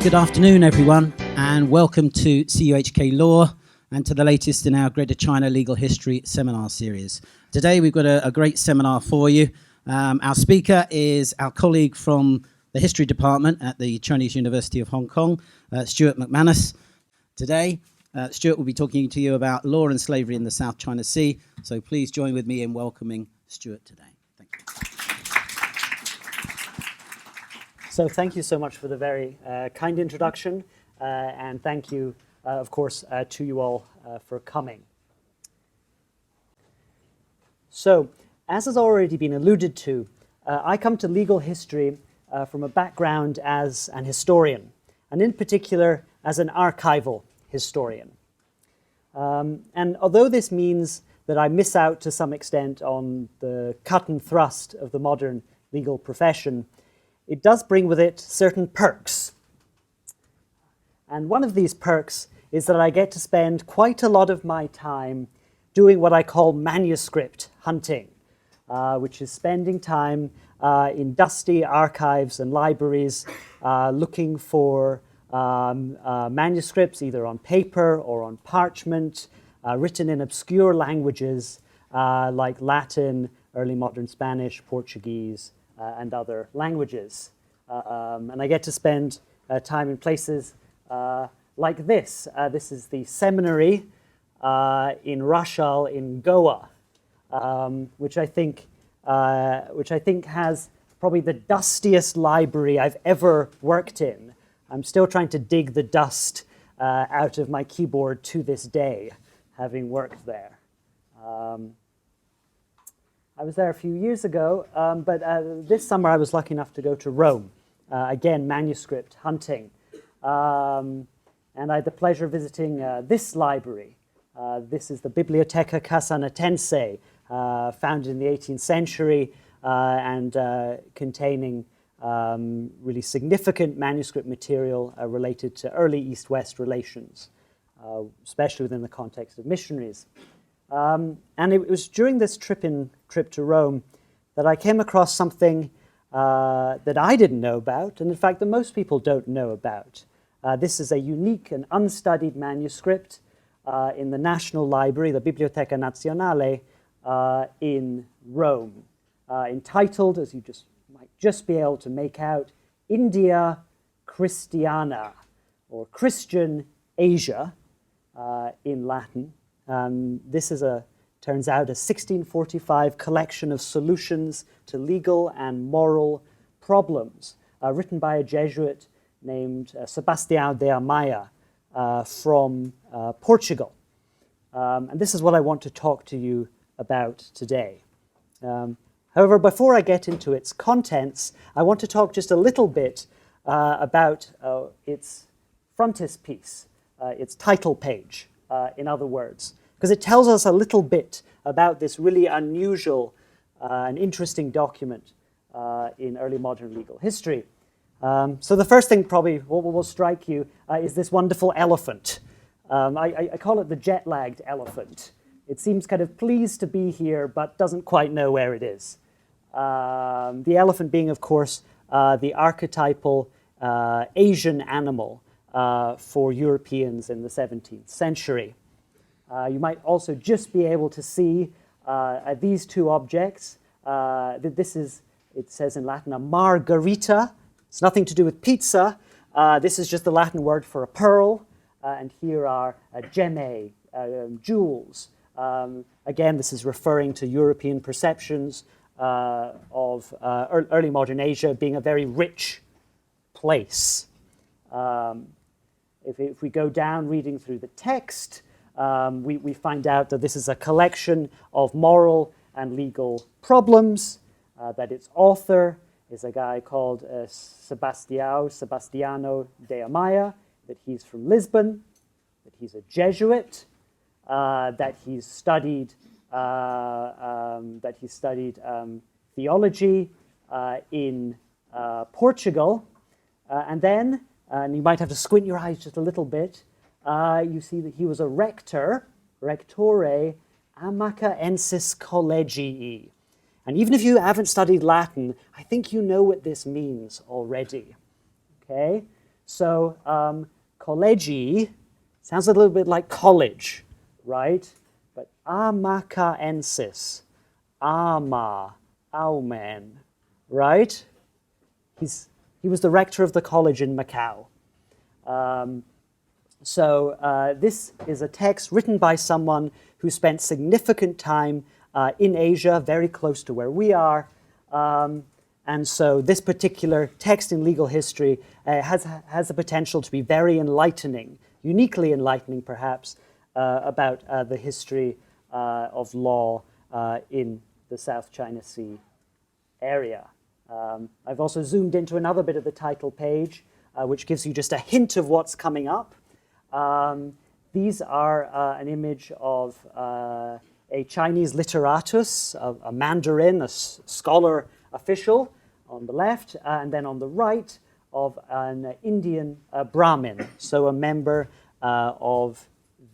Good afternoon, everyone, and welcome to CUHK Law and to the latest in our Greater China Legal History seminar series. Today we've got a great seminar for you. Our speaker is our colleague from the History Department at the Chinese University of Hong Kong, Stuart McManus. Today, Stuart will be talking to you about law and slavery in the South China Sea, so please join with me in welcoming Stuart today. Thank you. So thank you so much for the very kind introduction, and thank you, of course, to you all for coming. So, as has already been alluded to, I come to legal history from a background as an historian, and in particular as an archival historian. And although this means that I miss out to some extent on the cut and thrust of the modern legal profession, it does bring with it certain perks. And one of these perks is that I get to spend quite a lot of my time doing what I call manuscript hunting, which is spending time in dusty archives and libraries looking for manuscripts either on paper or on parchment, written in obscure languages like Latin, early modern Spanish, Portuguese, and other languages. And I get to spend time in places like this. This is the seminary in Rashal in Goa, which I think has probably the dustiest library I've ever worked in. I'm still trying to dig the dust out of my keyboard to this day, having worked there. I was there a few years ago, but this summer I was lucky enough to go to Rome, again, manuscript hunting. And I had the pleasure of visiting this library. This is the Biblioteca Casanatense, founded in the 18th century and containing really significant manuscript material related to early East-West relations, especially within the context of missionaries. And it was during this trip to Rome that I came across something that I didn't know about, and in fact that most people don't know about. This is a unique and unstudied manuscript in the National Library, the Biblioteca Nazionale, in Rome, entitled, as you might just be able to make out, India Christiana, or Christian Asia in Latin. This is turns out, a 1645 collection of solutions to legal and moral problems, written by a Jesuit named Sebastião de Amaya from Portugal. And this is what I want to talk to you about today. However, before I get into its contents, I want to talk just a little bit about its frontispiece, its title page, in other words, because it tells us a little bit about this really unusual and interesting document in early modern legal history. So the first thing probably what will strike you is this wonderful elephant. I call it the jet-lagged elephant. It seems kind of pleased to be here, but doesn't quite know where it is. The elephant being, of course, the archetypal Asian animal for Europeans in the 17th century. You might also just be able to see these two objects. This is, it says in Latin, a margarita. It's nothing to do with pizza. This is just the Latin word for a pearl. And here are gemme, jewels. Again, this is referring to European perceptions of early modern Asia being a very rich place. If we go down reading through the text, we find out that this is a collection of moral and legal problems, that its author is a guy called Sebastiano de Amaya, that he's from Lisbon, that he's a Jesuit, that he's studied theology in Portugal, and then, and you might have to squint your eyes just a little bit, you see that he was a rectore Amacaensis Collegii. And even if you haven't studied Latin, I think you know what this means already. Okay? So collegi sounds a little bit like college, right? But amacaensis, ama, auman, right? He was the rector of the college in Macau. So this is a text written by someone who spent significant time in Asia, very close to where we are. And so this particular text in legal history has the potential to be very enlightening, uniquely enlightening perhaps, about the history of law in the South China Sea area. I've also zoomed into another bit of the title page, which gives you just a hint of what's coming up. These are an image of a Chinese literatus, a Mandarin, a scholar official on the left, and then on the right of an Indian Brahmin, so a member of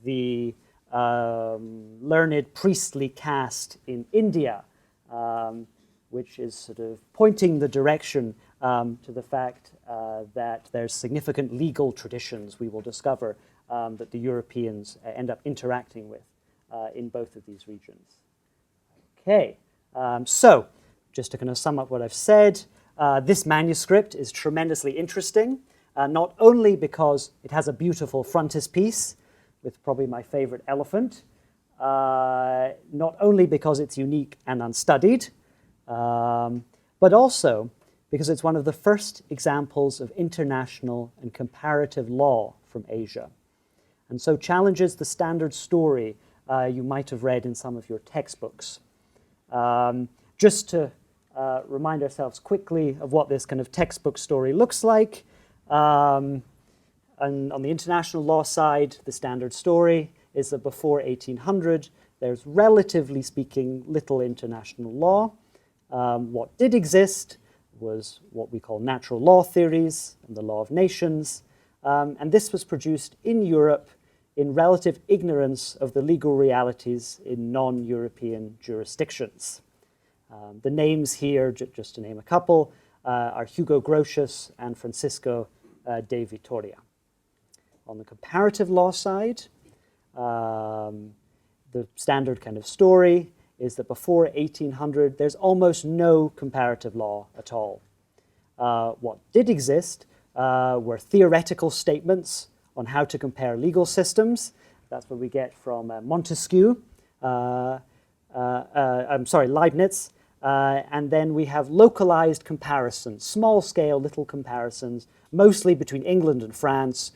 the learned priestly caste in India, which is sort of pointing the direction to the fact that there's significant legal traditions we will discover that the Europeans end up interacting with in both of these regions. Okay, so just to kind of sum up what I've said, this manuscript is tremendously interesting, not only because it has a beautiful frontispiece with probably my favorite elephant, not only because it's unique and unstudied, but also because it's one of the first examples of international and comparative law from Asia, and so challenges the standard story you might have read in some of your textbooks. Just to remind ourselves quickly of what this kind of textbook story looks like. And on the international law side, the standard story is that before 1800, there's relatively speaking little international law. What did exist was what we call natural law theories and the law of nations. And this was produced in Europe in relative ignorance of the legal realities in non-European jurisdictions. The names here, just to name a couple, are Hugo Grotius and Francisco de Vitoria. On the comparative law side, the standard kind of story is that before 1800, there's almost no comparative law at all. What did exist were theoretical statements on how to compare legal systems. That's what we get from Montesquieu, Leibniz. And then we have localized comparisons, small-scale little comparisons, mostly between England and France,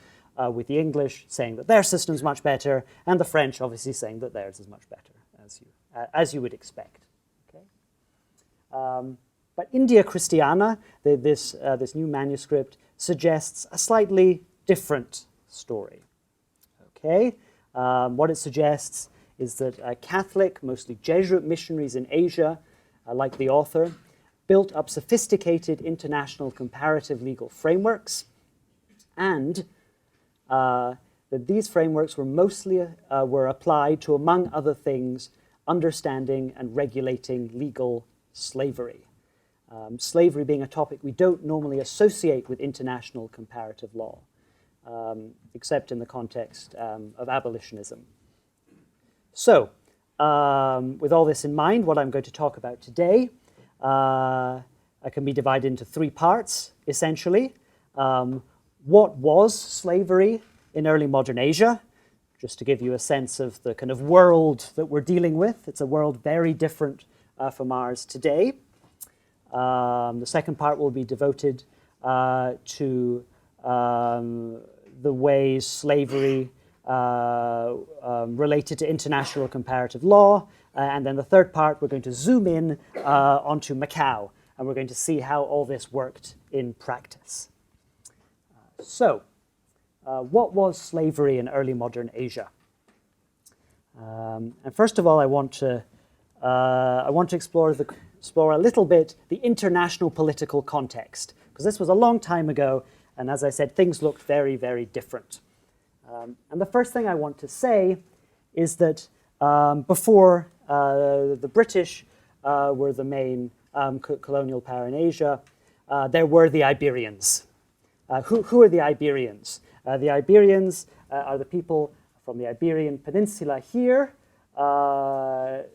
with the English saying that their system's much better, and the French obviously saying that theirs is much better, as you would expect. Okay? But India Christiana, this new manuscript, suggests a slightly different story. Okay? What it suggests is that Catholic, mostly Jesuit missionaries in Asia, like the author, built up sophisticated international comparative legal frameworks, and that these frameworks were mostly were applied to, among other things, understanding and regulating legal slavery. Slavery being a topic we don't normally associate with international comparative law, except in the context of abolitionism. So, with all this in mind, what I'm going to talk about today can be divided into three parts, essentially. What was slavery in early modern Asia? Just to give you a sense of the kind of world that we're dealing with. It's a world very different from ours today. The second part will be devoted to the ways slavery related to international comparative law. And then the third part, we're going to zoom in onto Macau, and we're going to see how all this worked in practice. So, what was slavery in early modern Asia? And first of all, I want to explore a little bit the international political context, because this was a long time ago, and as I said, things looked very, very different. And the first thing I want to say is that before the British were the main colonial power in Asia, there were the Iberians. Who are the Iberians? The Iberians are the people from the Iberian Peninsula here, the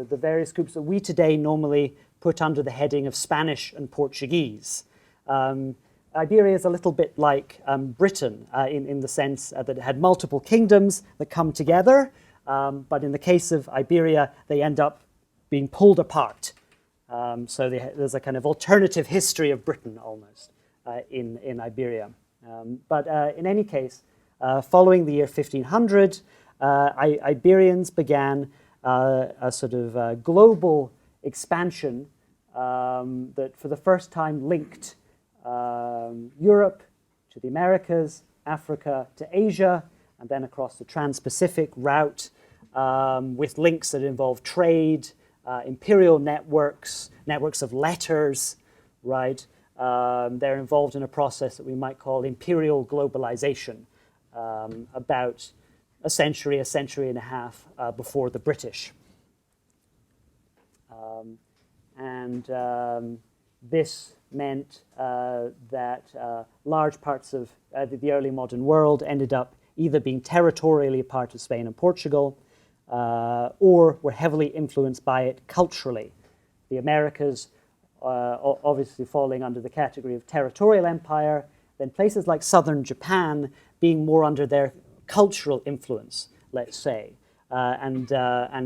various groups that we today normally put under the heading of Spanish and Portuguese. Iberia is a little bit like Britain in the sense that it had multiple kingdoms that come together, but in the case of Iberia, they end up being pulled apart. So there's a kind of alternative history of Britain almost in Iberia. But in any case, following the year 1500, Iberians began a sort of global expansion that for the first time linked Europe to the Americas, Africa to Asia, and then across the Trans-Pacific route with links that involve trade, imperial networks of letters, right? They're involved in a process that we might call Imperial Globalization, about a century and a half before the British. This meant that large parts of the early modern world ended up either being territorially a part of Spain and Portugal or were heavily influenced by it culturally. The Americas obviously falling under the category of territorial empire, then places like southern Japan being more under their cultural influence, let's say. And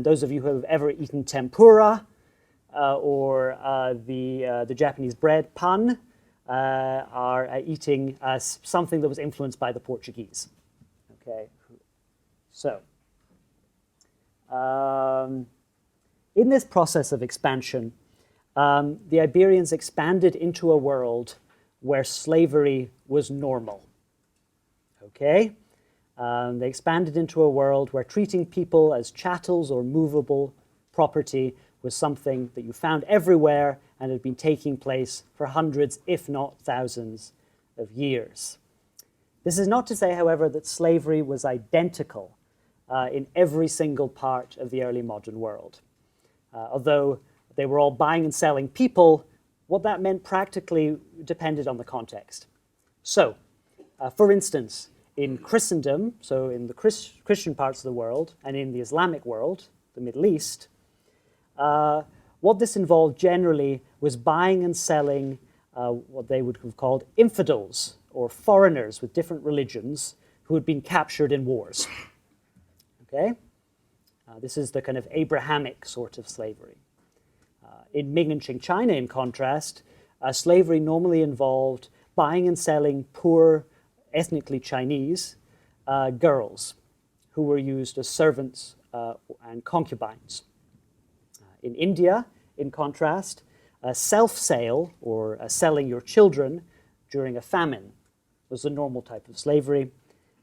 those of you who have ever eaten tempura or the Japanese bread pan are eating something that was influenced by the Portuguese. Okay, so in this process of expansion, the Iberians expanded into a world where slavery was normal. Okay? They expanded into a world where treating people as chattels or movable property was something that you found everywhere and had been taking place for hundreds, if not thousands, of years. This is not to say, however, that slavery was identical in every single part of the early modern world. Although they were all buying and selling people, what that meant practically depended on the context. So, for instance, in Christendom, so in the Christian parts of the world, and in the Islamic world, the Middle East, what this involved generally was buying and selling what they would have called infidels, or foreigners with different religions who had been captured in wars. Okay? This is the kind of Abrahamic sort of slavery. In Ming and Qing China, in contrast, slavery normally involved buying and selling poor, ethnically Chinese girls who were used as servants and concubines. In India, in contrast, self-sale, or selling your children during a famine, was a normal type of slavery.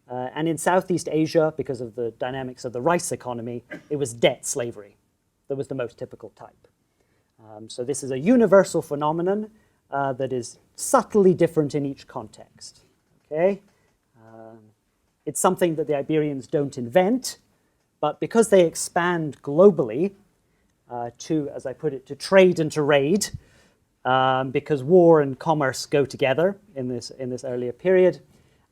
And in Southeast Asia, because of the dynamics of the rice economy, it was debt slavery that was the most typical type. So this is a universal phenomenon that is subtly different in each context. Okay? It's something that the Iberians don't invent, but because they expand globally to, as I put it, to trade and to raid, because war and commerce go together in this earlier period,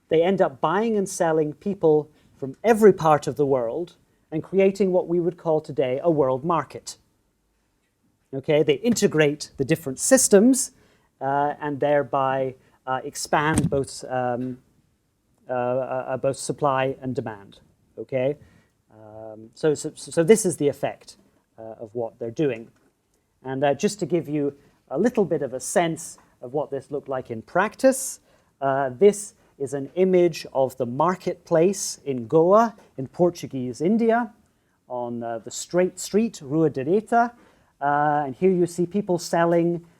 they end up buying and selling people from every part of the world and creating what we would call today a world market. Okay, they integrate the different systems and thereby expand both supply and demand. Okay, so this is the effect of what they're doing. And just to give you a little bit of a sense of what this looked like in practice, this is an image of the marketplace in Goa, in Portuguese India, on the straight street, Rua Direita. And here you see people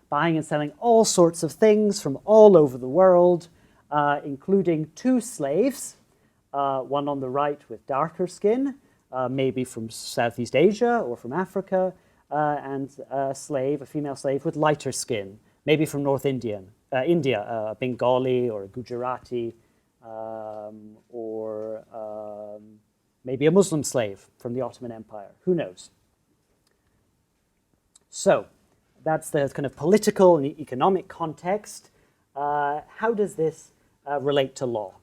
buying and selling all sorts of things from all over the world, including two slaves, one on the right with darker skin, maybe from Southeast Asia or from Africa, and a female slave with lighter skin, maybe from North India, a Bengali or a Gujarati, or maybe a Muslim slave from the Ottoman Empire. Who knows? So that's the kind of political and economic context. how does this relate to law?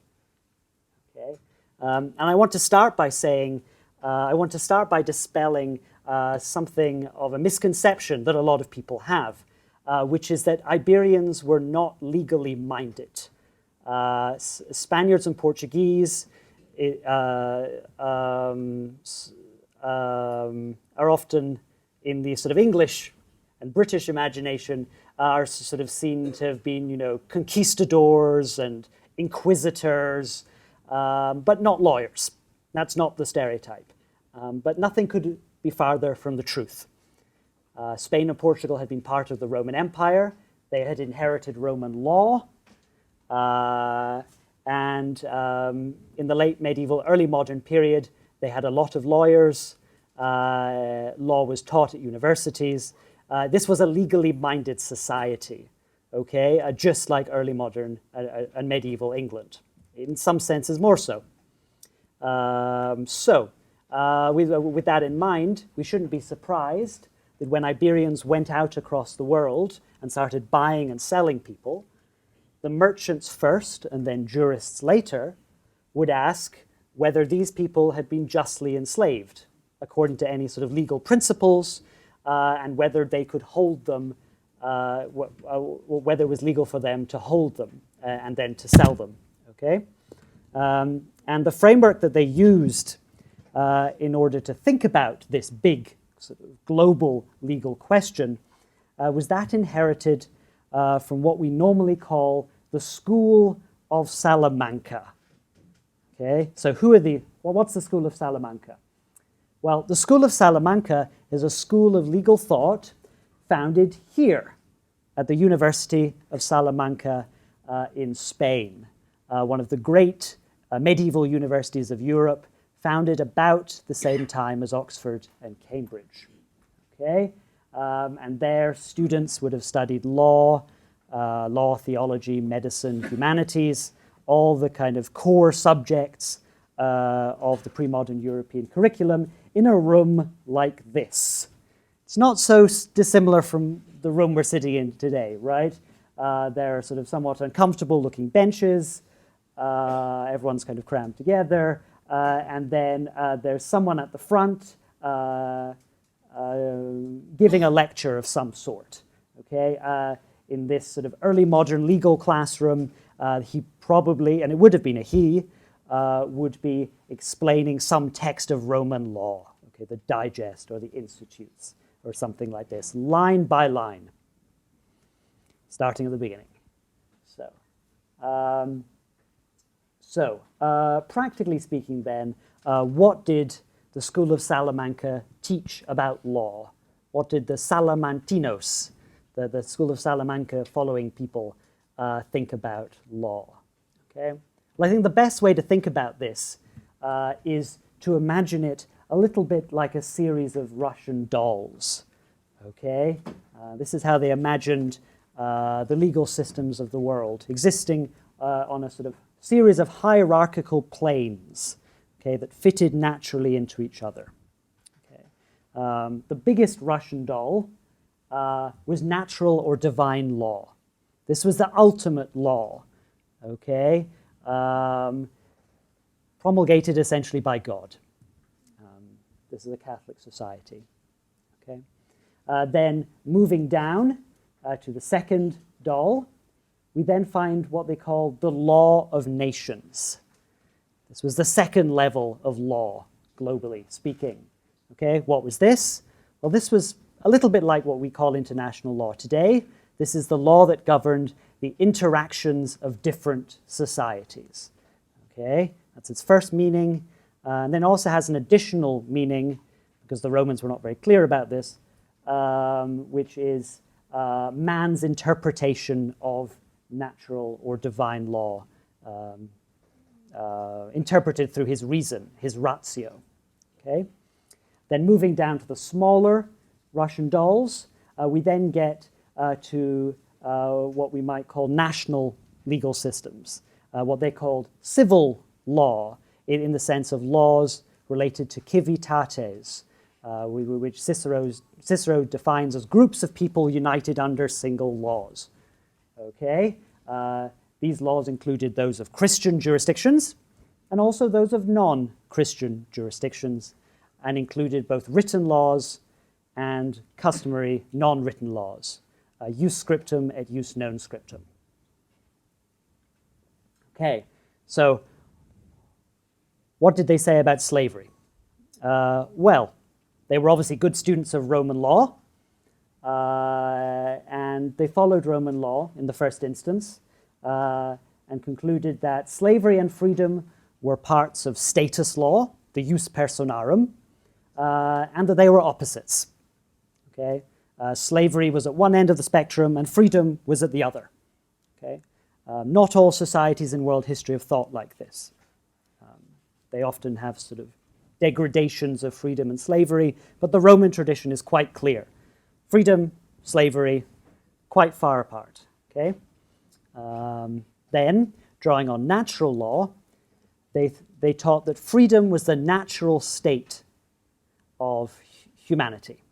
Okay, and I want to start by saying, I want to start by dispelling something of a misconception that a lot of people have, which is that Iberians were not legally minded. Spaniards and Portuguese are often, in the sort of English and British imagination, are sort of seen to have been, conquistadors and inquisitors, but not lawyers. That's not the stereotype. But nothing could be farther from the truth. Spain and Portugal had been part of the Roman Empire. They had inherited Roman law. And in the late medieval, early modern period, they had a lot of lawyers. Law was taught at universities. This was a legally minded society, okay, just like early modern and medieval England, in some senses more so. With that in mind, we shouldn't be surprised that when Iberians went out across the world and started buying and selling people, the merchants first and then jurists later would ask whether these people had been justly enslaved according to any sort of legal principles, and whether they could hold them, whether it was legal for them to hold them and then to sell them. Okay, and the framework that they used in order to think about this big sort of global legal question was that inherited from what we normally call the School of Salamanca. Okay, so what's the School of Salamanca? Well, the School of Salamanca is a school of legal thought founded here at the University of Salamanca in Spain, one of the great medieval universities of Europe, founded about the same time as Oxford and Cambridge. Okay, and there students would have studied law, theology, medicine, humanities, all the kind of core subjects of the pre-modern European curriculum in a room like this. It's not so dissimilar from the room we're sitting in today, right? There are sort of somewhat uncomfortable looking benches. Everyone's kind of crammed together. And then there's someone at the front giving a lecture of some sort, okay? In this sort of early modern legal classroom, he probably, and it would have been a he, would be explaining some text of Roman law, okay, the Digest or the Institutes or something like this, line by line, starting at the beginning. So, practically speaking then, what did the School of Salamanca teach about law? What did the Salamantinos, the School of Salamanca following people, think about law? Okay. Well, I think the best way to think about this is to imagine it a little bit like a series of Russian dolls. Okay, this is how they imagined the legal systems of the world, existing on a sort of series of hierarchical planes, okay, that fitted naturally into each other. Okay. The biggest Russian doll was natural or divine law. This was the ultimate law, okay, promulgated essentially by God. This is a Catholic society. Okay. Then moving down to the second doll, we then find what they call the law of nations. This was the second level of law, globally speaking. Okay, what was this? Well, this was a little bit like what we call international law today. This is the law that governed the interactions of different societies. Okay, that's its first meaning. And then also has an additional meaning, because the Romans were not very clear about this, which is man's interpretation of natural or divine law, interpreted through his reason, his ratio. Okay? Then moving down to the smaller Russian dolls, we then get to what we might call national legal systems, what they called civil law, in the sense of laws related to civitates, which Cicero defines as groups of people united under single laws. Okay, These laws included those of Christian jurisdictions and also those of non-Christian jurisdictions, and included both written laws and customary non-written laws, jus scriptum et jus non scriptum. Okay, so what did they say about slavery? Well, they were obviously good students of Roman law, and they followed Roman law in the first instance, and concluded that slavery and freedom were parts of status law, the jus personarum, and that they were opposites. Okay? Slavery was at one end of the spectrum and freedom was at the other. Okay? Not all societies in world history have thought like this. They often have sort of degradations of freedom and slavery, but the Roman tradition is quite clear. Freedom, slavery, quite far apart. Okay? Then, drawing on natural law, they taught that freedom was the natural state of humanity.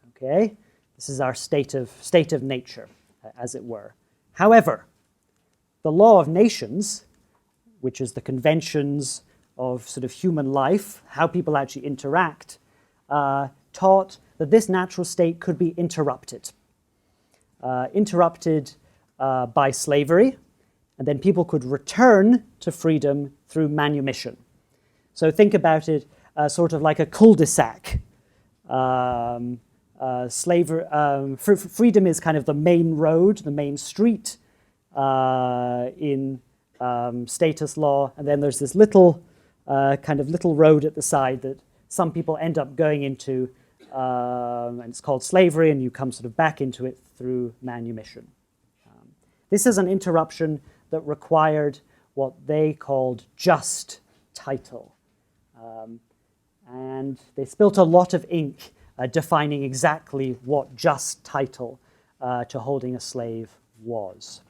Okay? This is our state of nature, as it were. However, the law of nations, which is the conventions of sort of human life, how people actually interact, taught that this natural state could be interrupted. Interrupted by slavery, and then people could return to freedom through manumission. So think about it sort of like a cul-de-sac. Freedom is kind of the main road, the main street in status law, and then there's this little little road at the side that some people end up going into, and it's called slavery, and you come sort of back into it through manumission. This is an interruption that required what they called just title. And they spilt a lot of ink defining exactly what just title to holding a slave was.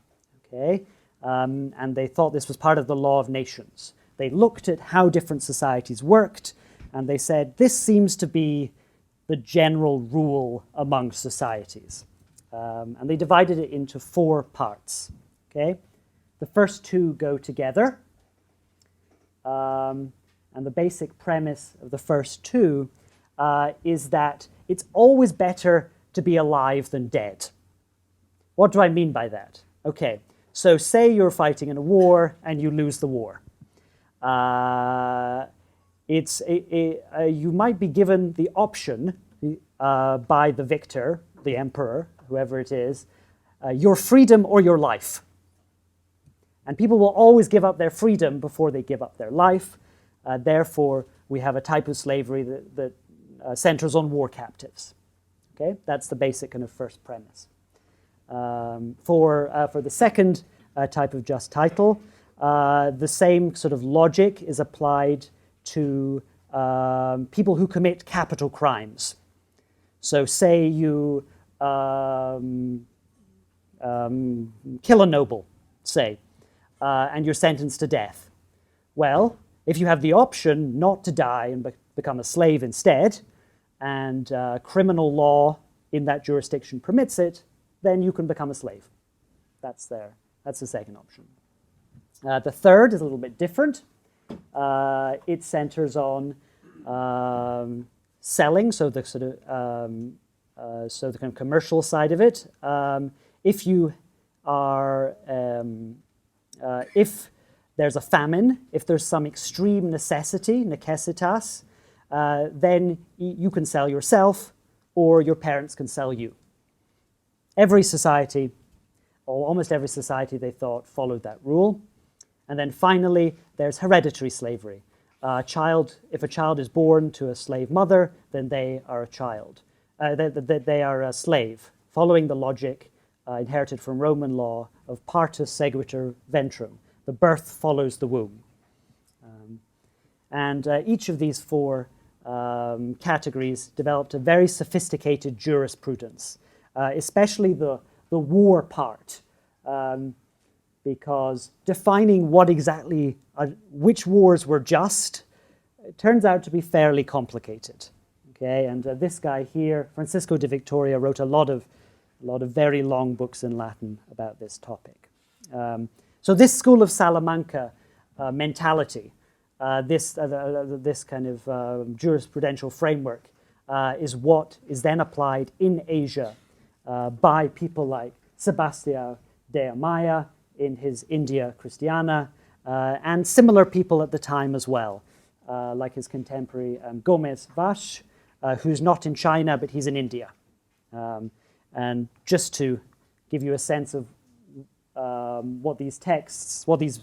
Okay? And they thought this was part of the law of nations. They looked at how different societies worked, and they said, this seems to be the general rule among societies. And they divided it into 4 parts. Okay? The first 2 go together. And the basic premise of the first 2 is that it's always better to be alive than dead. What do I mean by that? Okay, so say you're fighting in a war and you lose the war. You might be given the option by the victor, the emperor, whoever it is, your freedom or your life. And people will always give up their freedom before they give up their life. Therefore, we have a type of slavery that centers on war captives. Okay, that's the basic kind of first premise. For the second type of just title, the same sort of logic is applied to people who commit capital crimes. So say you kill a noble, say, and you're sentenced to death. Well, if you have the option not to die and become a slave instead, and criminal law in that jurisdiction permits it, then you can become a slave. That's the second option. The third is a little bit different. It centers on selling, so the sort of the kind of commercial side of it. If you are, if there's a famine, if there's some extreme necessity, necessitas, then you can sell yourself, or your parents can sell you. Every society, or almost every society, they thought, followed that rule. And then finally, there's hereditary slavery. If a child is born to a slave mother, then they are a child. They are a slave, following the logic inherited from Roman law of partus seguitur ventrum. The birth follows the womb. And each of these 4 categories developed a very sophisticated jurisprudence, especially the war part, because defining what exactly, which wars were just, it turns out to be fairly complicated. Okay, and this guy here, Francisco de Victoria, wrote a lot of very long books in Latin about this topic. So this School of Salamanca mentality, this kind of jurisprudential framework is what is then applied in Asia by people like Sebastião de Amaya in his India Christiana, and similar people at the time as well, like his contemporary Gomez Vaz, who's not in China, but he's in India. And just to give you a sense of what these texts, what these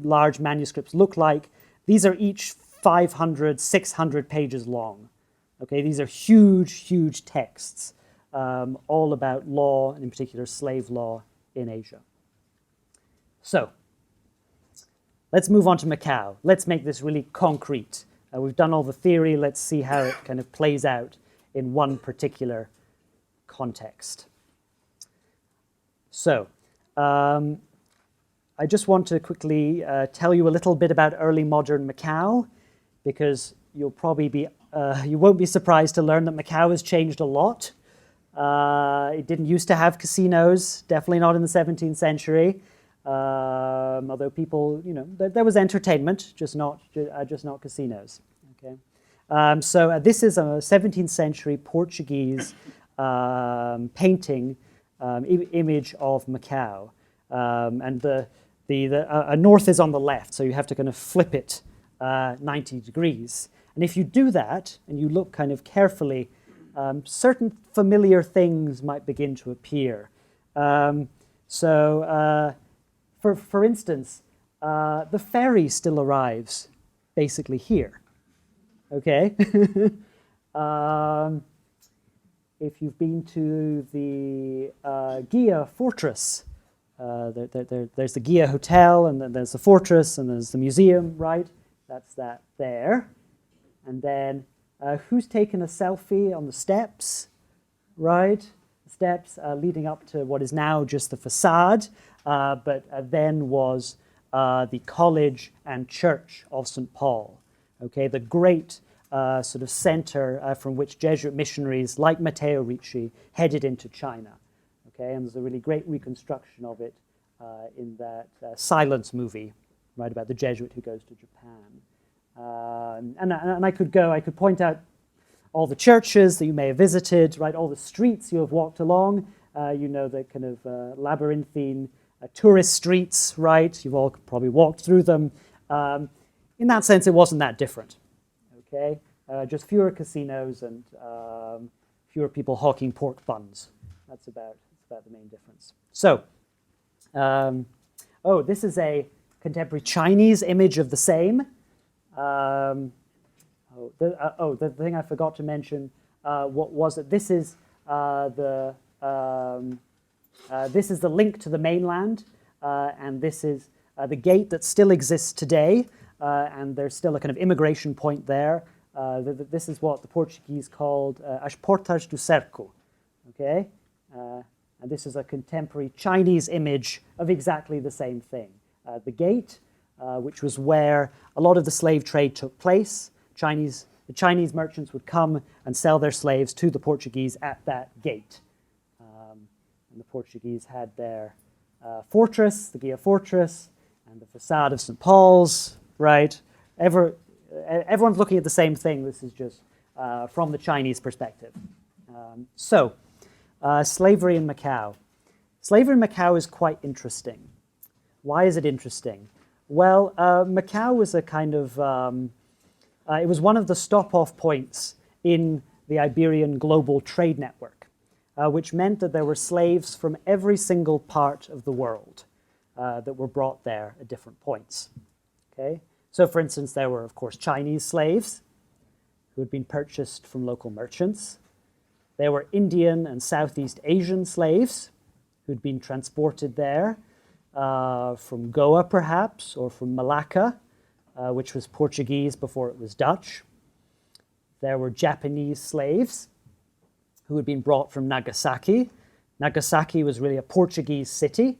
large manuscripts look like, these are each 500, 600 pages long. Okay, these are huge, huge texts, all about law, and in particular slave law in Asia. So, let's move on to Macau. Let's make this really concrete. We've done all the theory. Let's see how it kind of plays out in one particular context. So, I just want to quickly tell you a little bit about early modern Macau, because you'll probably be, you won't be surprised to learn that Macau has changed a lot. It didn't used to have casinos, definitely not in the 17th century. Although people, you know, there was entertainment, just not casinos. Okay, so this is a 17th century Portuguese painting image of Macau, and the north is on the left, so you have to kind of flip it 90 degrees. And if you do that and you look kind of carefully, certain familiar things might begin to appear. For instance, the ferry still arrives basically here. Okay? If you've been to the Gia fortress, there's the Gia Hotel, and then there's the fortress, and there's the museum, right? That's that there. And then who's taken a selfie on the steps, right? Steps leading up to what is now just the facade, but then was the college and church of St. Paul. Okay, the great sort of center from which Jesuit missionaries like Matteo Ricci headed into China. Okay, and there's a really great reconstruction of it in that Silence movie, right, about the Jesuit who goes to Japan. And I could point out all the churches that you may have visited, right, all the streets you have walked along, you know, the kind of labyrinthine tourist streets, right, you've all probably walked through them. In that sense, it wasn't that different, okay, just fewer casinos and fewer people hawking pork buns. That's about the main difference. So, this is a contemporary Chinese image of the same. The thing I forgot to mention was that this is the link to the mainland, and this is the gate that still exists today, and there's still a kind of immigration point there. This is what the Portuguese called as portas do cerco, okay? And this is a contemporary Chinese image of exactly the same thing. The gate, which was where a lot of the slave trade took place. The Chinese merchants would come and sell their slaves to the Portuguese at that gate. And the Portuguese had their fortress, the Gia fortress, and the facade of St. Paul's, right? Everyone's looking at the same thing. This is just from the Chinese perspective. Slavery in Macau. Slavery in Macau is quite interesting. Why is it interesting? Well, Macau was a kind of, it was one of the stop-off points in the Iberian global trade network, which meant that there were slaves from every single part of the world that were brought there at different points. Okay? So, for instance, there were, of course, Chinese slaves who had been purchased from local merchants. There were Indian and Southeast Asian slaves who'd been transported there from Goa, perhaps, or from Malacca, which was Portuguese before it was Dutch. There were Japanese slaves who had been brought from Nagasaki. Nagasaki was really a Portuguese city,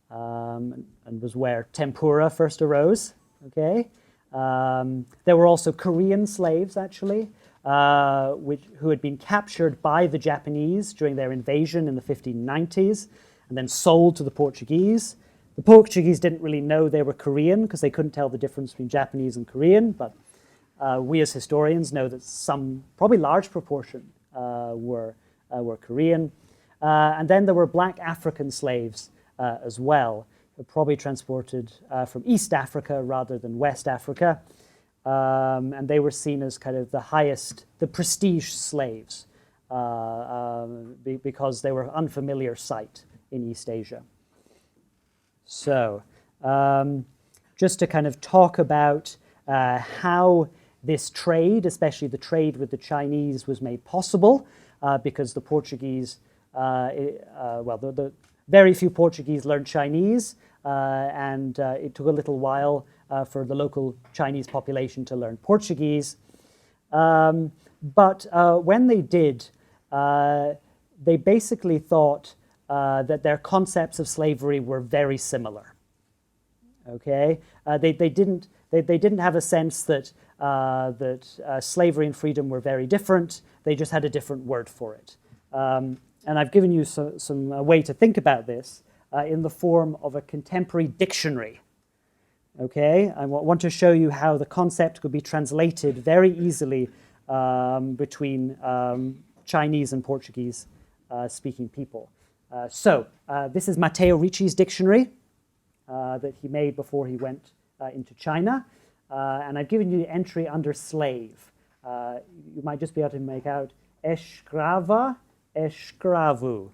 and was where tempura first arose. Okay, there were also Korean slaves, actually, who had been captured by the Japanese during their invasion in the 1590s, and then sold to the Portuguese. The Portuguese didn't really know they were Korean because they couldn't tell the difference between Japanese and Korean, but we as historians know that some, probably large proportion, were Korean. And then there were black African slaves as well, probably transported from East Africa rather than West Africa. And they were seen as kind of the highest, the prestige slaves, because they were an unfamiliar sight in East Asia. So, just to kind of talk about how this trade, especially the trade with the Chinese, was made possible, because the Portuguese, the very few Portuguese learned Chinese, and it took a little while for the local Chinese population to learn Portuguese. But when they did, they basically thought that their concepts of slavery were very similar. Okay, they didn't have a sense that slavery and freedom were very different. They just had a different word for it. And I've given you some way to think about this in the form of a contemporary dictionary. Okay, I want to show you how the concept could be translated very easily between Chinese and Portuguese speaking people. So this is Matteo Ricci's dictionary that he made before he went into China. And I've given you the entry under slave. You might just be able to make out escrava, escravo.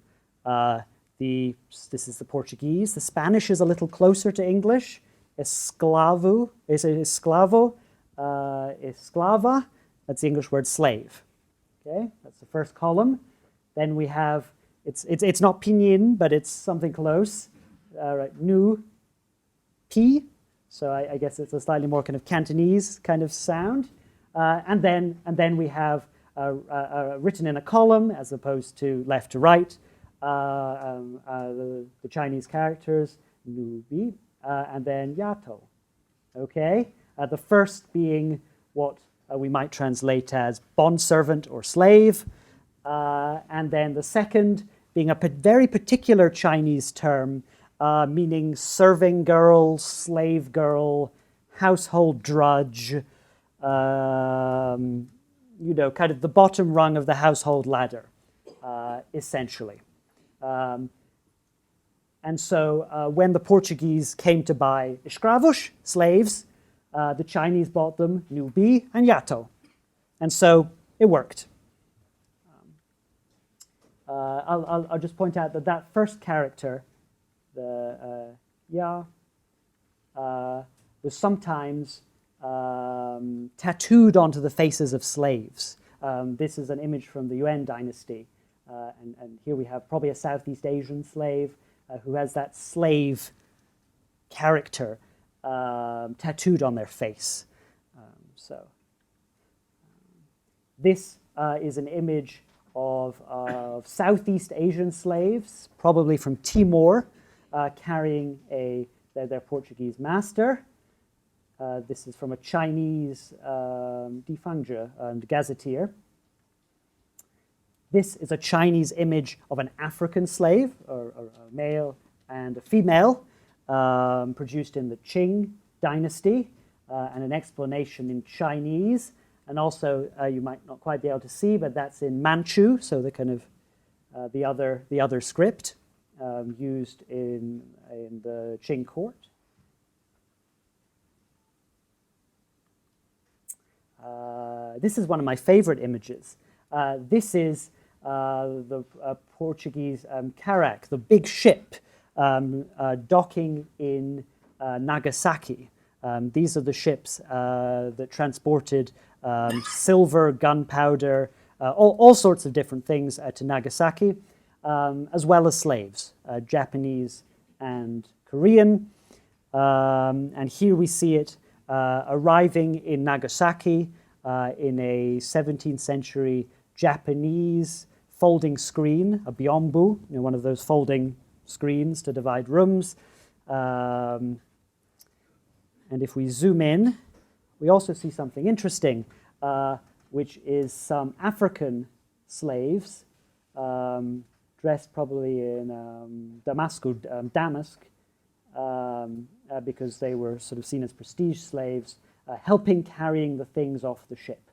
This is the Portuguese. The Spanish is a little closer to English. Esclavo, is it esclavo? Esclava, that's the English word slave. Okay, that's the first column. Then we have, it's not pinyin, but it's something close. Right, nu, pi. So I guess it's a slightly more kind of Cantonese kind of sound. And then we have written in a column as opposed to left to right, the Chinese characters, nubi, and then yatou. Okay, the first being what we might translate as bondservant or slave, and then the second being a very particular Chinese term, meaning serving girl, slave girl, household drudge, kind of the bottom rung of the household ladder, essentially. And so when the Portuguese came to buy escravos, slaves, the Chinese bought them nubi and yatou. And so it worked. I'll just point out that first character, the ya, was sometimes tattooed onto the faces of slaves. This is an image from the Yuan dynasty. And here we have probably a Southeast Asian slave who has that slave character tattooed on their face. This is an image of Southeast Asian slaves, probably from Timor, carrying their Portuguese master. This is from a Chinese Difangja and gazetteer. This is a Chinese image of an African slave, or a male and a female, produced in the Qing dynasty, and an explanation in Chinese. And also, you might not quite be able to see, but that's in Manchu, so the kind of the other script used in the Qing court. This is one of my favorite images. This is the Portuguese Care Act, the big ship docking in Nagasaki. These are the ships that transported silver, gunpowder, all sorts of different things to Nagasaki, as well as slaves, Japanese and Korean. And here we see it arriving in Nagasaki in a 17th century Japanese folding screen, a byombu, one of those folding screens to divide rooms. And if we zoom in, we also see something interesting, which is some African slaves dressed probably in damask, because they were sort of seen as prestige slaves, helping carrying the things off the ship.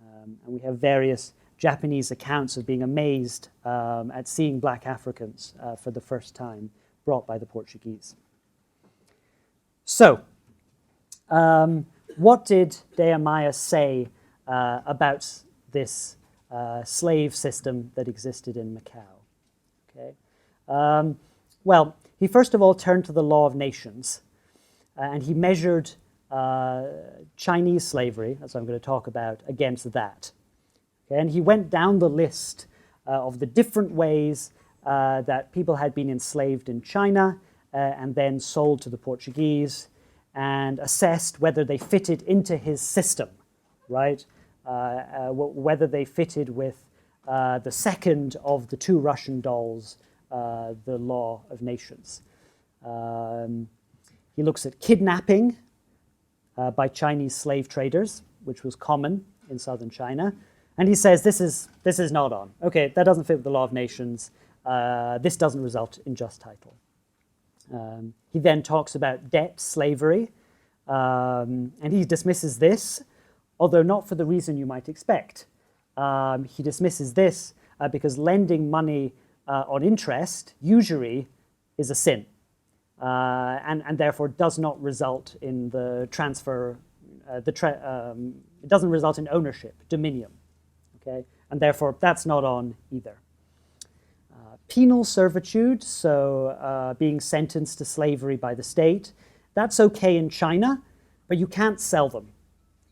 And we have various Japanese accounts of being amazed at seeing black Africans for the first time brought by the Portuguese. So, what did Deamaya say about this slave system that existed in Macau? Okay. Well, he first of all turned to the law of nations, and he measured Chinese slavery, as I'm going to talk about, against that. Okay. And he went down the list of the different ways that people had been enslaved in China and then sold to the Portuguese, and assessed whether they fitted into his system, right? Whether they fitted with the second of the two Russian dolls, the law of nations. He looks at kidnapping by Chinese slave traders, which was common in southern China, and he says this is not on. Okay, that doesn't fit with the law of nations. This doesn't result in just title. He then talks about debt slavery, and he dismisses this, although not for the reason you might expect. He dismisses this because lending money on interest, usury, is a sin, and therefore does not result in the transfer, it doesn't result in ownership, dominion, okay? And therefore that's not on either. Penal servitude, so being sentenced to slavery by the state, that's okay in China, but you can't sell them.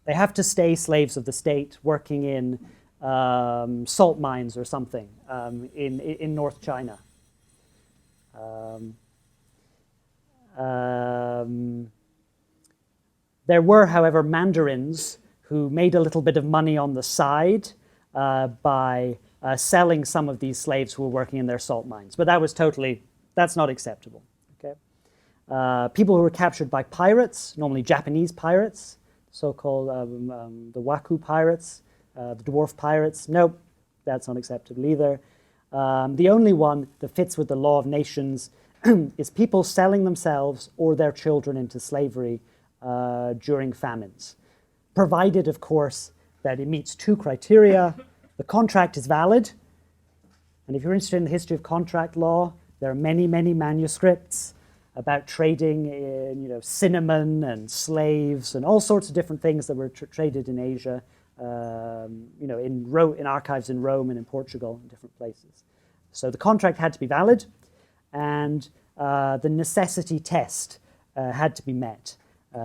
They have to stay slaves of the state working in salt mines or something in North China. There were, however, mandarins who made a little bit of money on the side by selling some of these slaves who were working in their salt mines. But that's not acceptable. Okay? People who were captured by pirates, normally Japanese pirates, so-called the Waku pirates, the dwarf pirates, nope, that's not acceptable either. The only one that fits with the law of nations is people selling themselves or their children into slavery during famines, provided, of course, that it meets two criteria. The contract is valid, and if you're interested in the history of contract law, there are many, many manuscripts about trading in, cinnamon and slaves and all sorts of different things that were traded in Asia, in archives in Rome and in Portugal and different places. So the contract had to be valid, and the necessity test had to be met.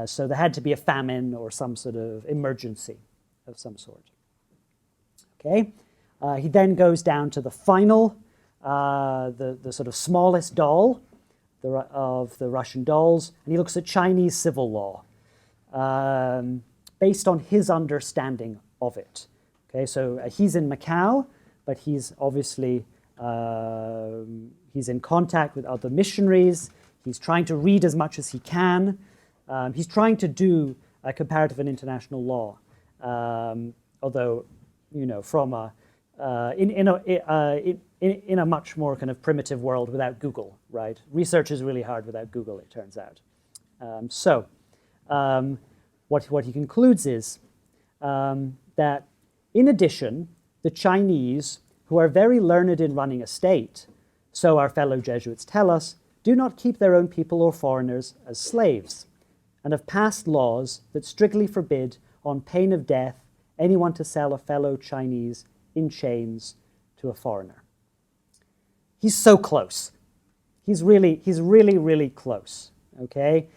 So there had to be a famine or some sort of emergency of some sort. Okay. He then goes down to the final, the sort of smallest doll of the Russian dolls, and he looks at Chinese civil law based on his understanding of it. Okay, so he's in Macau, but he's obviously he's in contact with other missionaries. He's trying to read as much as he can. He's trying to do a comparative and international law, although, from in a much more kind of primitive world without Google, right? Research is really hard without Google, it turns out. What he concludes is that, in addition, the Chinese, who are very learned in running a state, so our fellow Jesuits tell us, do not keep their own people or foreigners as slaves, and have passed laws that strictly forbid, on pain of death, anyone to sell a fellow Chinese in chains to a foreigner. He's so close. He's really, really close, okay?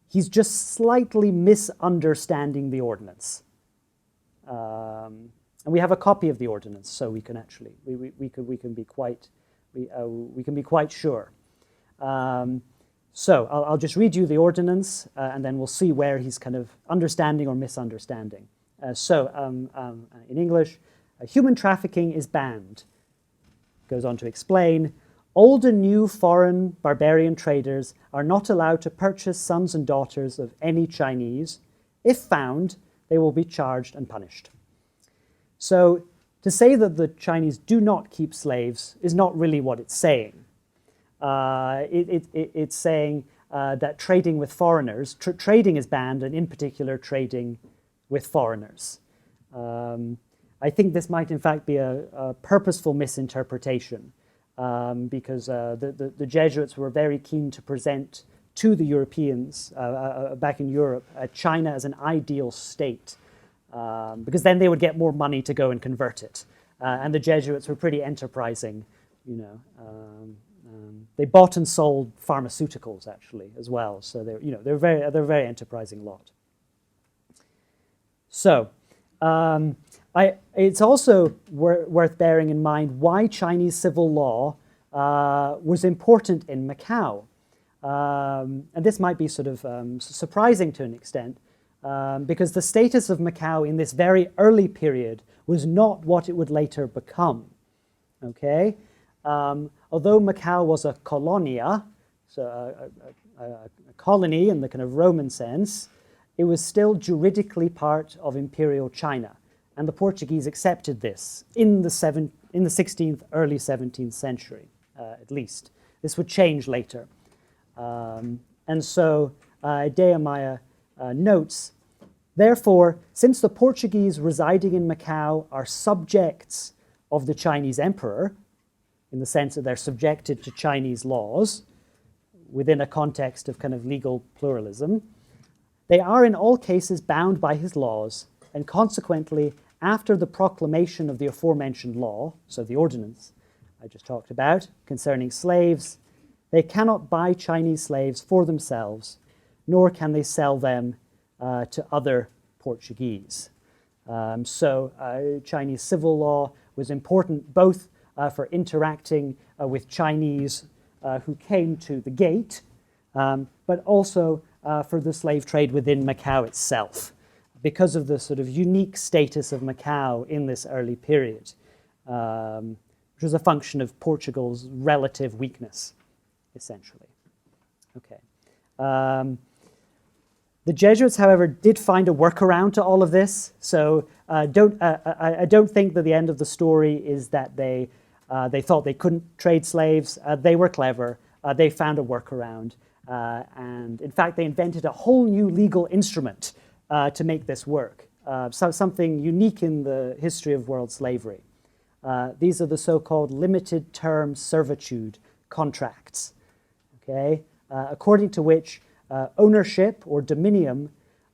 He's just slightly misunderstanding the ordinance. And we have a copy of the ordinance, so we can actually, we can be quite sure. So I'll just read you the ordinance, and then we'll see where he's kind of understanding or misunderstanding. In English, human trafficking is banned. Goes on to explain, old and new foreign barbarian traders are not allowed to purchase sons and daughters of any Chinese. If found, they will be charged and punished. So to say that the Chinese do not keep slaves is not really what it's saying. It's saying that trading with foreigners, trading is banned, and in particular trading with foreigners. I think this might in fact be a purposeful misinterpretation because the Jesuits were very keen to present to the Europeans back in Europe China as an ideal state because then they would get more money to go and convert it. And the Jesuits were pretty enterprising, you know. They bought and sold pharmaceuticals actually as well, so they're a very enterprising lot. So it's also worth bearing in mind why Chinese civil law was important in Macau. And this might be sort of surprising to an extent because the status of Macau in this very early period was not what it would later become. Okay? Although Macau was a colonia, so a colony in the kind of Roman sense, it was still juridically part of Imperial China. And the Portuguese accepted this in the 16th, early 17th century, at least. This would change later. And so Deamaya notes, therefore, since the Portuguese residing in Macau are subjects of the Chinese emperor, in the sense that they're subjected to Chinese laws within a context of kind of legal pluralism, they are in all cases bound by his laws, and consequently, after the proclamation of the aforementioned law, so the ordinance I just talked about concerning slaves, they cannot buy Chinese slaves for themselves, nor can they sell them to other Portuguese. So Chinese civil law was important both for interacting with Chinese who came to the gate, but also for the slave trade within Macau itself, because of the sort of unique status of Macau in this early period, which was a function of Portugal's relative weakness, essentially. Okay. The Jesuits, however, did find a workaround to all of this. So I don't think that the end of the story is that they thought they couldn't trade slaves. They were clever. They found a workaround. And in fact, they invented a whole new legal instrument to make this work. So something unique in the history of world slavery. These are the so-called limited term servitude contracts, okay? According to which ownership or dominium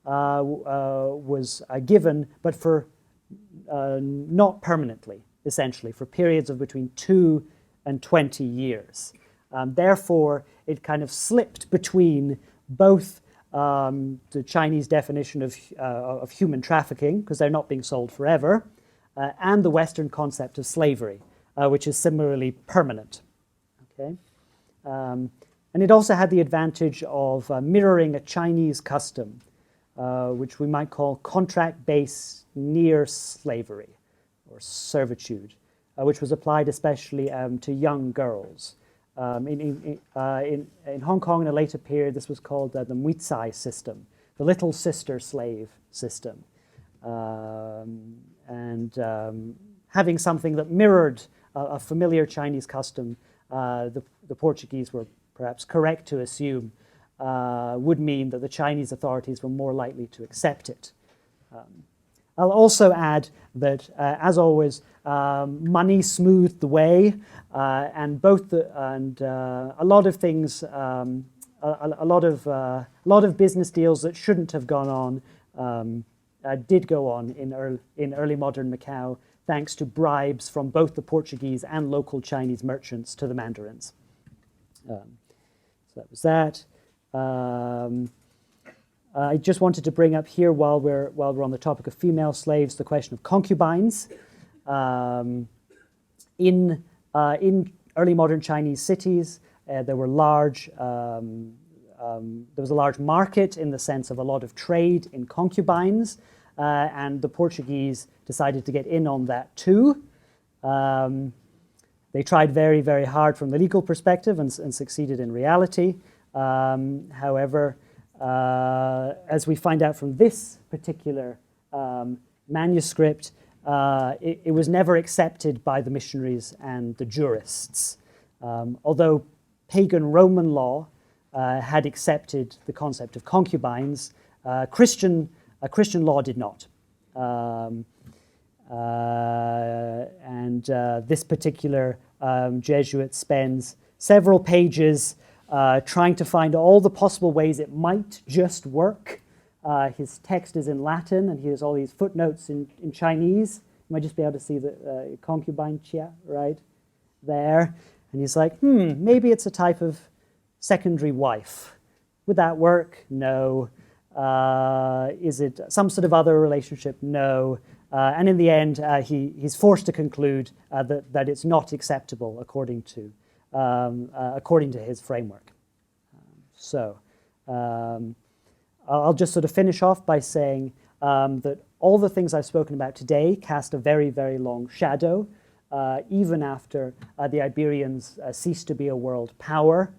was given, but for not permanently, essentially, for periods of between 2 and 20 years. Therefore, it kind of slipped between both the Chinese definition of human trafficking, because they're not being sold forever, and the Western concept of slavery, which is similarly permanent. Okay? And it also had the advantage of mirroring a Chinese custom, which we might call contract-based near slavery, or servitude, which was applied especially to young girls. In Hong Kong in a later period, this was called the Muitsai system, the little sister slave system. Having something that mirrored a familiar Chinese custom, the Portuguese were perhaps correct to assume would mean that the Chinese authorities were more likely to accept it. I'll also add that, as always, money smoothed the way, and a lot of things, a lot of business deals that shouldn't have gone on did go on in early modern Macau, thanks to bribes from both the Portuguese and local Chinese merchants to the mandarins. So that was that. I just wanted to bring up here, while we're on the topic of female slaves, the question of concubines. In early modern Chinese cities, there was a large market in the sense of a lot of trade in concubines, and the Portuguese decided to get in on that too. They tried very, very hard from the legal perspective and succeeded in reality. However, as we find out from this particular manuscript, it was never accepted by the missionaries and the jurists. Although pagan Roman law had accepted the concept of concubines, Christian law did not. This particular Jesuit spends several pages trying to find all the possible ways it might just work. His text is in Latin, and he has all these footnotes in Chinese. You might just be able to see the concubine chia right there. And he's like, maybe it's a type of secondary wife. Would that work? No. Is it some sort of other relationship? No. And in the end, he's forced to conclude that it's not acceptable according to his framework. I'll just sort of finish off by saying that all the things I've spoken about today cast a very, very long shadow, even after the Iberians ceased to be a world power.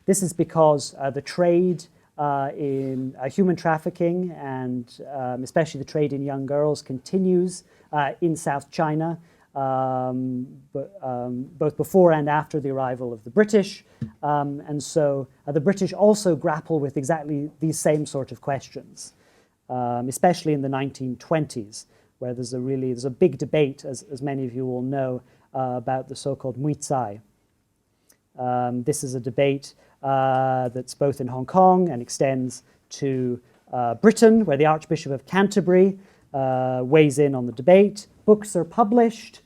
This is because the trade in human trafficking and especially the trade in young girls continues in South China, both before and after the arrival of the British. And so the British also grapple with exactly these same sort of questions, especially in the 1920s, where there's a big debate, as many of you will know, about the so-called Muay Thai. This is a debate that's both in Hong Kong and extends to Britain, where the Archbishop of Canterbury weighs in on the debate. Books are published,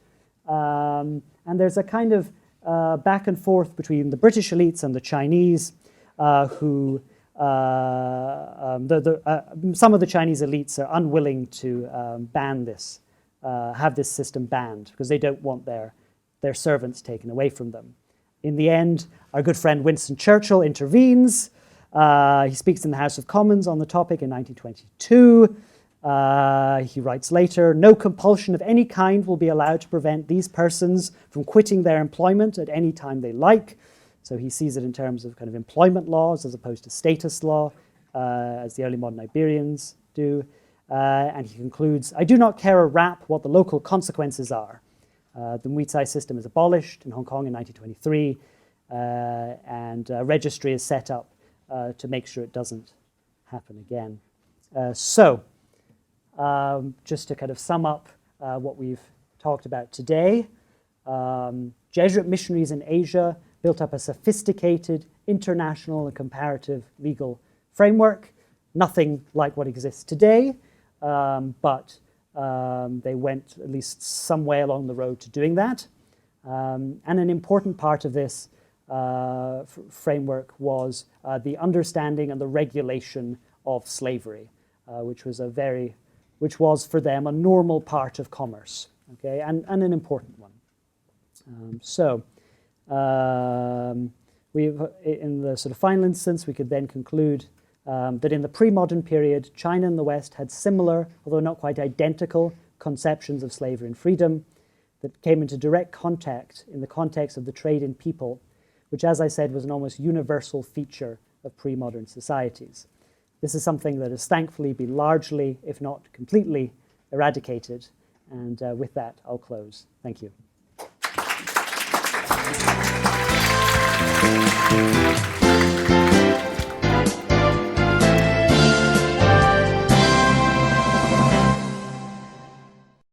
and there's a kind of back and forth between the British elites and the Chinese, who some of the Chinese elites are unwilling to ban this, have this system banned, because they don't want their servants taken away from them. In the end, our good friend Winston Churchill intervenes. He speaks in the House of Commons on the topic in 1922. He writes later, "No compulsion of any kind will be allowed to prevent these persons from quitting their employment at any time they like." So he sees it in terms of kind of employment laws as opposed to status law, as the early modern Iberians do. And he concludes, "I do not care a rap what the local consequences are." The Muay Thai system is abolished in Hong Kong in 1923, and a registry is set up to make sure it doesn't happen again. Just to kind of sum up what we've talked about today, Jesuit missionaries in Asia built up a sophisticated international and comparative legal framework, nothing like what exists today, but they went at least some way along the road to doing that. And an important part of this framework was the understanding and the regulation of slavery, which was for them a normal part of commerce, okay, and an important one. In the sort of final instance, we could then conclude that in the pre-modern period, China and the West had similar, although not quite identical, conceptions of slavery and freedom that came into direct contact in the context of the trade in people, which, as I said, was an almost universal feature of pre-modern societies. This is something that has thankfully been largely, if not completely, eradicated. And with that, I'll close. Thank you.